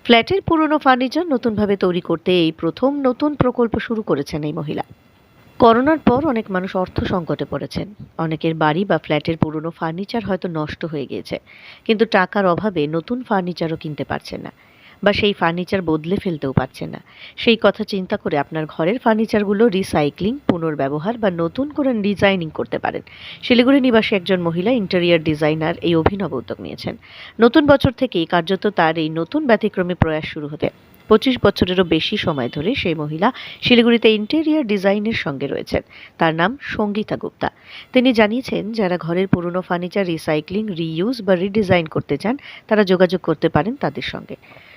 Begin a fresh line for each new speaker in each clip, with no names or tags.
ফ্ল্যাটের পুরনো ফার্নিচার নতুনভাবে তৈরি করতে এই প্রথম নতুন প্রকল্প শুরু করেছেন এই মহিলা। করোনার পর অনেক মানুষ অর্থ সংকটে পড়েছেন। অনেকের বাড়ি বা ফ্ল্যাটের পুরনো ফার্নিচার হয়তো নষ্ট হয়ে গিয়েছে, কিন্তু টাকার অভাবে নতুন ফার্নিচারও কিনতে পারছেন না, বা সেই ফার্নিচার বদলে ফেলতেও পারছেন না। সেই কথা চিন্তা করে আপনার ঘরের ফার্নিচারগুলো রিসাইক্লিং, পুনর্ব্যবহার বা নতুন করে ডিজাইনিং করতে পারেন। শিলিগুড়ি নিবাসী একজন মহিলা ইন্টেরিয়র ডিজাইনার এই অভিনব উদ্যোগ নিয়েছেন। নতুন বছর থেকেই কার্যত তার এই নতুন ব্যতিক্রমী প্রয়াস শুরু হতে 25 বছরেরও বেশি সময় ধরে সেই মহিলা শিলিগুড়িতে ইন্টেরিয়র ডিজাইনের সঙ্গে রয়েছেন। তার নাম সঙ্গীতা গুপ্তা। তিনি জানিয়েছেন, যারা ঘরের পুরনো ফার্নিচার রিসাইক্লিং, রিইউজ বা রিডিজাইন করতে চান, তারা যোগাযোগ করতে পারেন তাদের সঙ্গে।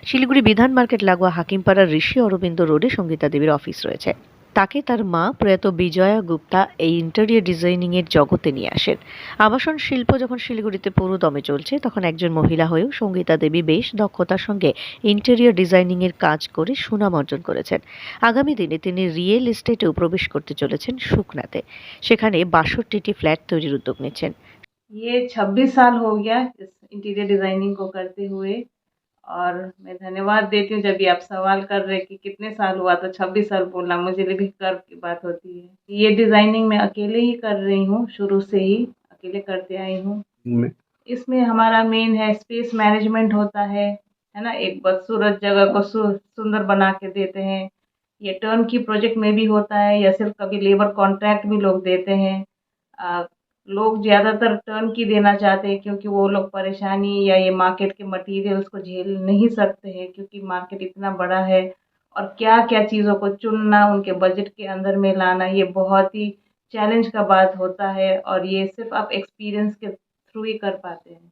শিলিগুড়ি বিধান মার্কেট লাগোয়া হাকিমপাড়ার ঋষি অরবিন্দ রোডে সঙ্গীতা দেবীর অফিস রয়েছে। তাকে তার মা প্রয়াত বিজয়া গুপ্তা এই ইন্টেরিয়র ডিজাইনিং এর জগতে নিয়ে আসেন। আবাসন শিল্প যখন শিলিগুড়িতে পুরো দমে চলছে, তখন একজন মহিলা হয়েও সঙ্গীতা দেবী বেশ দক্ষতার সঙ্গে ইন্টেরিয়র ডিজাইনিং এর কাজ করে সুনাম অর্জন করেছেন। আগামী দিনে তিনি রিয়েল এস্টেটেও প্রবেশ করতে চলেছেন সুখনাতে। সেখানে 62টি ফ্ল্যাট তৈরির উদ্যোগ নিচ্ছেন।
ये 26 साल हो गया इस इंटीरियर डिजाइनिंग को करते हुए। और मैं धन्यवाद देती हूँ। जब भी आप सवाल कर रहे कि कितने साल हुआ, तो 26 साल बोलना मुझे लिए भी गर्व की बात होती है। ये डिजाइनिंग मैं अकेले ही कर रही हूँ, शुरू से ही अकेले करते आई हूँ। इसमें हमारा मेन है स्पेस मैनेजमेंट होता है ना। एक बदसूरत जगह को सुंदर बना के देते हैं। ये टर्न की प्रोजेक्ट में भी होता है, या सिर्फ कभी लेबर कॉन्ट्रैक्ट भी लोग देते हैं। अ, लोग ज़्यादातर टर्न की देना चाहते हैं, क्योंकि वो लोग परेशानी या ये मार्केट के मटेरियल्स को झेल नहीं सकते हैं, क्योंकि मार्केट इतना बड़ा है। और क्या-क्या चीज़ों को चुनना, उनके बजट के अंदर में लाना, ये बहुत ही चैलेंज का बात होता है, और ये सिर्फ आप एक्सपीरियंस के थ्रू ही कर पाते हैं।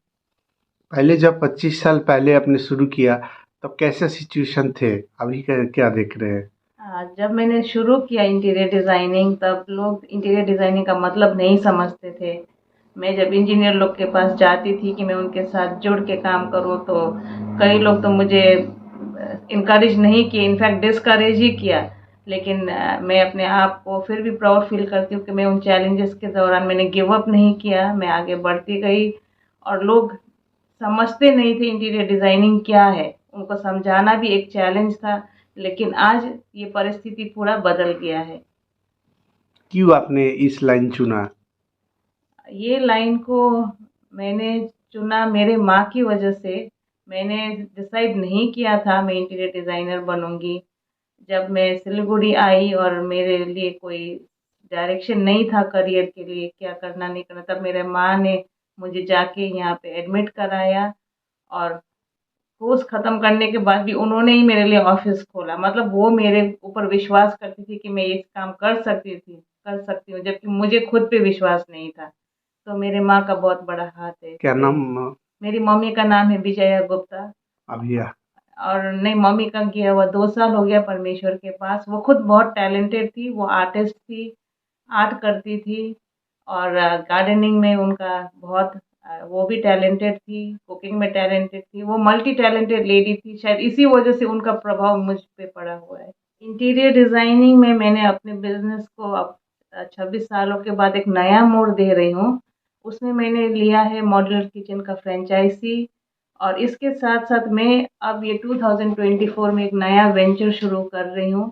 पहले जब 25 साल पहले आपने शुरू किया, तब कैसे सिचुएशन थे? अभी क्या क्या देख रहे हैं?
जब मैंने शुरू किया इंटीरियर डिज़ाइनिंग, तब लोग इंटीरियर डिज़ाइनिंग का मतलब नहीं समझते थे। मैं जब इंजीनियर लोग के पास जाती थी कि मैं उनके साथ जुड़ के काम करूँ, तो कई लोग तो मुझे इनकरेज नहीं किए, इनफैक्ट डिस्करेज ही किया। लेकिन मैं अपने आप को फिर भी प्राउड फील करती हूँ कि मैं उन चैलेंजेस के दौरान मैंने गिव अप नहीं किया, मैं आगे बढ़ती गई। और लोग समझते नहीं थे इंटीरियर डिज़ाइनिंग क्या है, उनको समझाना भी एक चैलेंज था। लेकिन आज ये परिस्थिति पूरा बदल गया है।
क्यों आपने इस लाइन चुना?
ये लाइन को मैंने चुना मेरे माँ की वजह से। मैंने डिसाइड नहीं किया था मैं इंटीरियर डिज़ाइनर बनूंगी। जब मैं सिलीगुड़ी आई और मेरे लिए कोई डायरेक्शन नहीं था करियर के लिए, क्या करना नहीं करना, तब मेरे माँ ने मुझे जाके यहाँ पे एडमिट कराया। और कोर्स ख़त्म करने के बाद भी उन्होंने ही मेरे लिए ऑफ़िस खोला। मतलब वो मेरे ऊपर विश्वास करती थी कि मैं ये काम कर सकती हूँ, जबकि मुझे खुद पे विश्वास नहीं था। तो मेरे माँ का बहुत बड़ा हाथ है
क्या
इसमें।
नाम?
मेरी मम्मी का नाम है विजया गुप्ता।
अभी
और नहीं, मम्मी का गया हुआ 2 साल हो गया परमेश्वर के पास। वो खुद बहुत टैलेंटेड थी, वो आर्टिस्ट थी, आर्ट करती थी। और गार्डनिंग में उनका बहुत वो भी टैलेंटेड थी, कुकिंग में टैलेंटेड थी, वो मल्टी टैलेंटेड लेडी थी। शायद इसी वजह से उनका प्रभाव मुझ पे पड़ा हुआ है। इंटीरियर डिज़ाइनिंग में मैंने अपने बिज़नेस को अब 26 सालों के बाद एक नया मोड़ दे रही हूँ। उसमें मैंने लिया है मॉड्यूलर किचन का फ्रेंचाइज़ी। और इसके साथ-साथ मैं अब ये 2024 में एक नया वेंचर शुरू कर रही हूँ,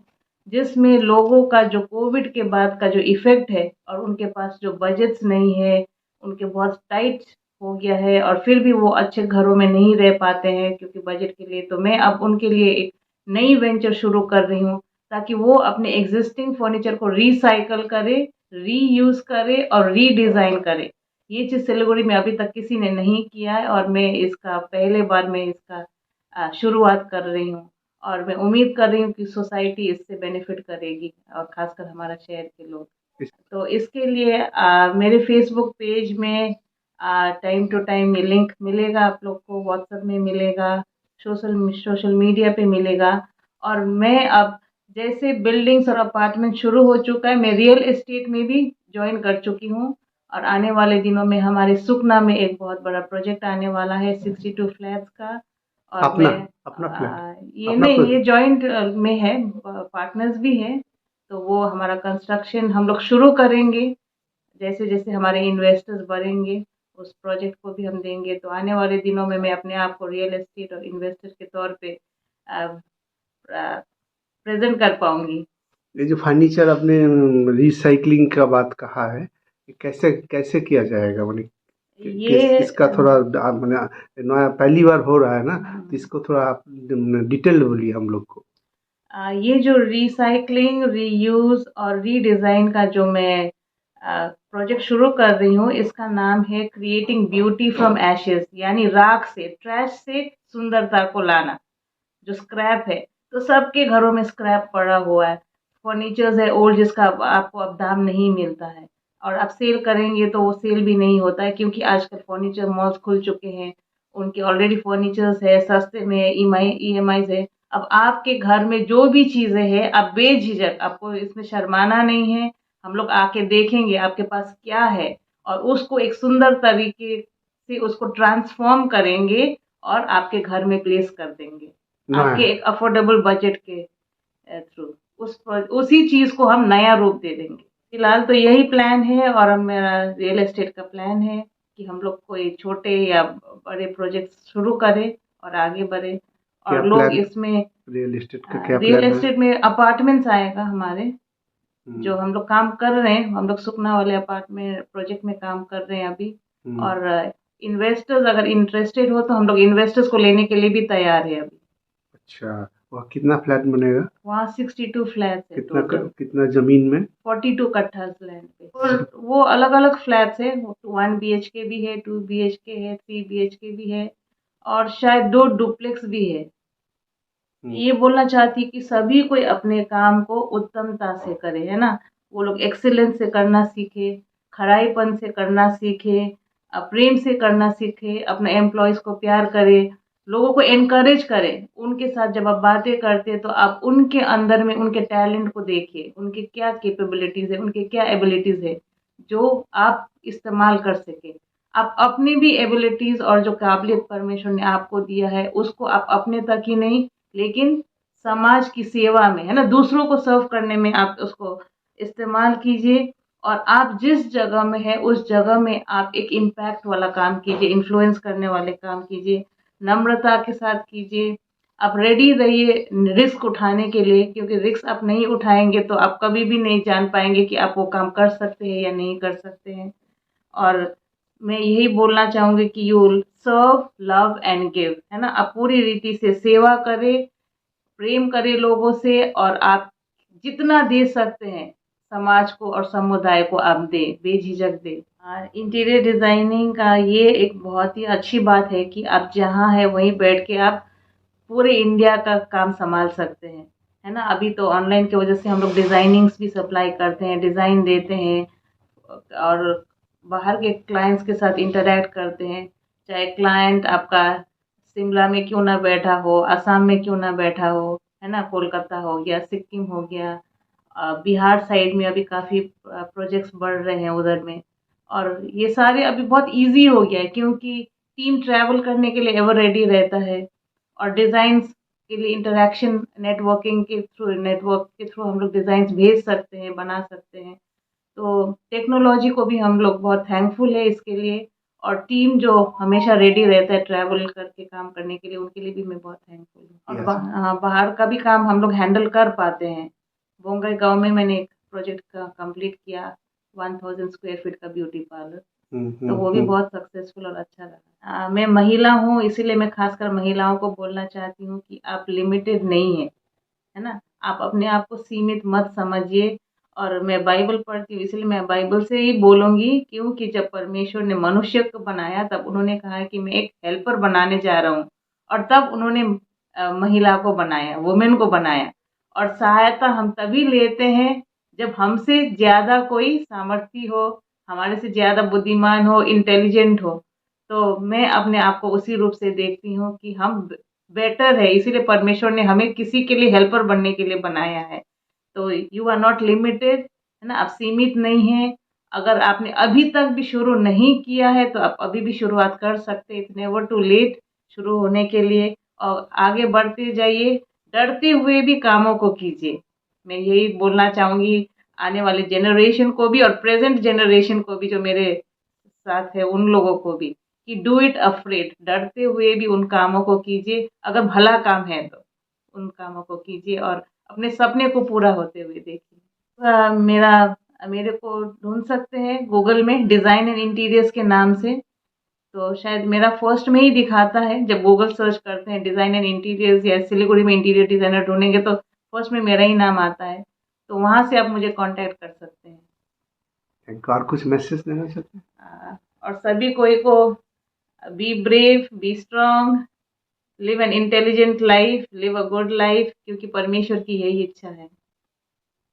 जिसमें लोगों का जो कोविड के बाद का जो इफ़ेक्ट है, और उनके पास जो बजट्स नहीं है, उनके बहुत टाइट हो गया है, और फिर भी वो अच्छे घरों में नहीं रह पाते हैं क्योंकि बजट के लिए। तो मैं अब उनके लिए एक नई वेंचर शुरू कर रही हूँ, ताकि वो अपने एग्जिस्टिंग फर्नीचर को रिसाइकल करे, रीयूज़ करे और रीडिज़ाइन करे। ये चीज़ सिलीगुड़ी में अभी तक किसी ने नहीं किया है, और मैं इसका पहले बार मैं इसका शुरुआत कर रही हूँ। और मैं उम्मीद कर रही हूँ कि सोसाइटी इससे बेनिफिट करेगी, और ख़ासकर हमारा शहर के लोग। तो इसके लिए मेरे फेसबुक पेज में टाइम टू टाइम ये लिंक मिलेगा, आप लोग को व्हाट्सएप में मिलेगा, सोशल सोशल मीडिया पे मिलेगा। और मैं अब, जैसे बिल्डिंग्स और अपार्टमेंट शुरू हो चुका है, मैं रियल एस्टेट में भी जॉइन कर चुकी हूँ। और आने वाले दिनों में हमारे सुखना में एक बहुत बड़ा प्रोजेक्ट आने वाला है 62 फ्लैट्स का। और
अपना
मैं
अपना फ्लैट?
ये
अपना
नहीं, ये
प्रोजेक्ट?
जॉइंट में है, पार्टनर्स भी हैं। तो वो हमारा कंस्ट्रक्शन हम लोग शुरू करेंगे। जैसे जैसे हमारे इन्वेस्टर्स बढ़ेंगे, उस प्रोजेक्ट को भी हम देंगे। तो आने वाले दिनों में मैं अपने आप को रियल एस्टेट और इन्वेस्टर के तौर पे प्रेजेंट कर पाऊंगी।
ये जो फर्नीचर आपने रिसाइकलिंग का बात कहा है, ये कैसे कैसे किया जाएगा? माने इसका
ये
थोड़ा मैंने नया पहली बार हो रहा है ना, तो इसको थोड़ा आप डिटेल बोलिए हम लोग को।
ये जो रिसाइकलिंग, रीयूज और रीडिज़ाइन का जो मैं प्रोजेक्ट शुरू कर रही हूँ, इसका नाम है क्रिएटिंग ब्यूटी फ्रॉम एशेस, यानी राख से, ट्रैश से सुंदरता को लाना। जो स्क्रैप है, तो सबके घरों में स्क्रैप पड़ा हुआ है। फर्नीचर्स है ओल्ड, जिसका आपको अब दाम नहीं मिलता है, और आप सेल करेंगे तो वो सेल भी नहीं होता है, क्योंकि आजकल फर्नीचर मॉल्स खुल चुके हैं, उनके ऑलरेडी फर्नीचर्स है, सस्ते में ईएमआई है। अब आपके घर में जो भी चीजें हैं, आप बेझिझक, आपको इसमें शर्माना नहीं है। हम लोग आके देखेंगे आपके पास क्या है, और उसको एक सुंदर तरीके से उसको ट्रांसफॉर्म करेंगे और आपके घर में प्लेस कर देंगे, आपके
नया
एक अफोर्डेबल बजट के थ्रू। उसी चीज को हम नया रूप दे देंगे। फिलहाल तो यही प्लान है, और अब मेरा रियल एस्टेट का प्लान है कि हम लोग कोई छोटे या बड़े प्रोजेक्ट शुरू करें और आगे बढ़े,
क्या
और लोग
प्लान?
इसमें
रियल एस्टेट का क्या
रियल
प्लान है?
एस्टेट में अपार्टमेंट्स आएगा हमारे,
हम्म,
जो हम लोग काम कर रहे हैं। हम लोग सुकना वाले अपार्टमेंट प्रोजेक्ट में काम कर रहे हैं अभी।
हम्म,
और इन्वेस्टर्स अगर इंटरेस्टेड हो तो हम लोग इन्वेस्टर्स को लेने के लिए भी तैयार है अभी।
अच्छा, वह कितना फ्लैट बनेगा?
वहाँ 62 फ्लैट्स है
कितना
टोटल,
कितना जमीन में?
42 कट्ठा लैंड पे। और वो अलग अलग फ्लैट्स है, 1 BHK भी है, 2 BHK है, 3 BHK भी है, और शायद 2 डुप्लेक्स भी है।
हम्म,
ये बोलना चाहती कि सभी कोई अपने काम को उत्तमता से करे, है ना। वो लोग एक्सीलेंस से करना सीखे, खराईपन से करना सीखे, प्रेम से करना सीखे, अपने एम्प्लॉयज को प्यार करे, लोगों को एनकरेज करे। उनके साथ जब आप बातें करते तो आप उनके अंदर में उनके टैलेंट को देखिए, उनके क्या कैपेबिलिटीज है, उनके क्या एबिलिटीज है, जो आप इस्तेमाल कर सके। आप अपनी भी एबिलिटीज और जो काबिलियत परमेश्वर ने आपको दिया है, उसको आप अपने तक ही नहीं, लेकिन समाज की सेवा में, है ना, दूसरों को सर्व करने में आप उसको इस्तेमाल कीजिए। और आप जिस जगह में है उस जगह में आप एक इम्पैक्ट वाला काम कीजिए, इन्फ्लुएंस करने वाले काम कीजिए, नम्रता के साथ कीजिए। आप रेडी रहिए रिस्क उठाने के लिए, क्योंकि रिस्क आप नहीं उठाएंगे तो आप कभी भी नहीं जान पाएंगे कि आप वो काम कर सकते हैं या नहीं कर सकते हैं। और मैं यही बोलना चाहूंगी कि you serve, love and give, है ना। आप पूरी रीति से सेवा करें, प्रेम करें लोगों से, और आप जितना दे सकते हैं समाज को और समुदाय को आप दे, बेझिझक दे। इंटीरियर डिजाइनिंग का ये एक बहुत ही अच्छी बात है कि आप जहाँ है वहीं बैठ के आप पूरे इंडिया का काम संभाल सकते हैं, है ना। अभी तो ऑनलाइन की वजह से हम लोग डिजाइनिंग्स भी सप्लाई करते हैं, डिजाइन देते हैं, और बाहर के क्लाइंट्स के साथ इंटरेक्ट करते हैं। चाहे क्लाइंट आपका शिमला में क्यों ना बैठा हो, असम में क्यों ना बैठा हो, है ना, कोलकाता हो गया, सिक्किम हो गया, बिहार साइड में अभी काफ़ी प्रोजेक्ट्स बढ़ रहे हैं उधर में। और ये सारे अभी बहुत इजी हो गया है, क्योंकि टीम ट्रैवल करने के लिए एवर रेडी रहता है, और डिज़ाइंस के लिए इंटरेक्शन, नेटवर्क के थ्रू हम लोग डिज़ाइंस भेज सकते हैं, बना सकते हैं। तो टेक्नोलॉजी को भी हम लोग बहुत थैंकफुल है इसके लिए, और टीम जो हमेशा रेडी रहता है ट्रैवल करके काम करने के लिए, उनके लिए भी मैं बहुत थैंकफुल हूँ। और
यस।
हाँ, बाहर का भी काम हम लोग हैंडल कर पाते हैं। बोंगई गांव में मैंने एक प्रोजेक्ट का कंप्लीट किया, 1000 स्क्वायर फीट का ब्यूटी पार्लर। तो वो भी बहुत सक्सेसफुल और अच्छा रहा। मैं महिला हूँ, इसीलिए मैं खासकर महिलाओं को बोलना चाहती हूँ कि आप लिमिटेड नहीं है, है ना। आप अपने आप को सीमित मत समझिए। और मैं बाइबल पढ़ती हूँ, इसलिए मैं बाइबल से ही बोलूँगी, क्योंकि जब परमेश्वर ने मनुष्य को बनाया तब उन्होंने कहा कि मैं एक हेल्पर बनाने जा रहा हूँ, और तब उन्होंने महिला को बनाया, वुमेन को बनाया। और सहायता हम तभी लेते हैं जब हमसे ज़्यादा कोई सामर्थ्य हो, हमारे से ज़्यादा बुद्धिमान हो, इंटेलिजेंट हो। तो मैं अपने आप को उसी रूप से देखती हूँ कि हम बेटर है, इसीलिए परमेश्वर ने हमें किसी के लिए हेल्पर बनने के लिए बनाया है। तो यू आर नॉट लिमिटेड, है ना, आप सीमित नहीं हैं। अगर आपने अभी तक भी शुरू नहीं किया है तो आप अभी भी शुरुआत कर सकते हैं, इट्स नेवर टू लेट शुरू होने के लिए। और आगे बढ़ते जाइए, डरते हुए भी कामों को कीजिए। मैं यही बोलना चाहूँगी आने वाले जनरेशन को भी, और प्रेजेंट जनरेशन को भी जो मेरे साथ है उन लोगों को भी, कि डू इट अफ्रेड, डरते हुए भी उन कामों को कीजिए, अगर भला काम है तो। उन कामों को कीजिए और अपने सपने को पूरा होते हुए देखिए। मेरे को ढूँढ सकते हैं गूगल में डिज़ाइन एंड इंटीरियर्स के नाम से, तो शायद मेरा फर्स्ट में ही दिखाता है। जब गूगल सर्च करते हैं डिज़ाइन एंड इंटीरियर्स या सिलीगुड़ी में इंटीरियर डिज़ाइनर ढूँढेंगे तो फर्स्ट में मेरा ही नाम आता है, तो वहाँ से आप मुझे कॉन्टैक्ट कर सकते हैं।
Thank you. और कुछ मैसेज देना चाहते हैं?
और सभी कोई को be brave, be strong, live an intelligent life, live a good life, क्योंकि परमेश्वर की यही इच्छा है।